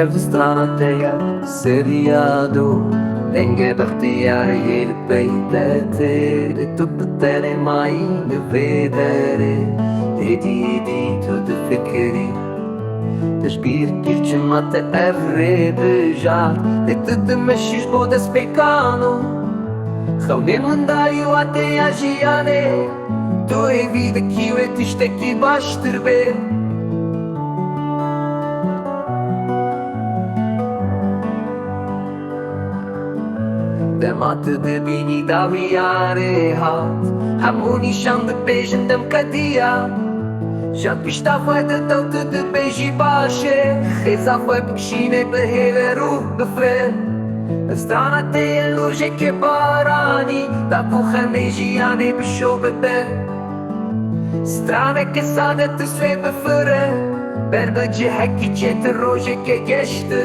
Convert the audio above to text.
Certo strana teia seriado Lenge bahtiyar gelip bekledi Tuttu tene mayını vedere Dedi tuttu fikri Tashbir kif ma te evrede já E tutto mexis bodas pecano Khawne mandayu até agiane Tu e vida ki e tishteki baştır be Dematıdı beni daviyare hat Hamuni şandık peşindem kadia Já pista foi de tanto de beijo e baixo Reza foi pequena para rever o fé A strana te e luce che barani Da puha nejiane bisho bebe Strane che sade te svebe fără Berbăge hacki ce te roje che geçti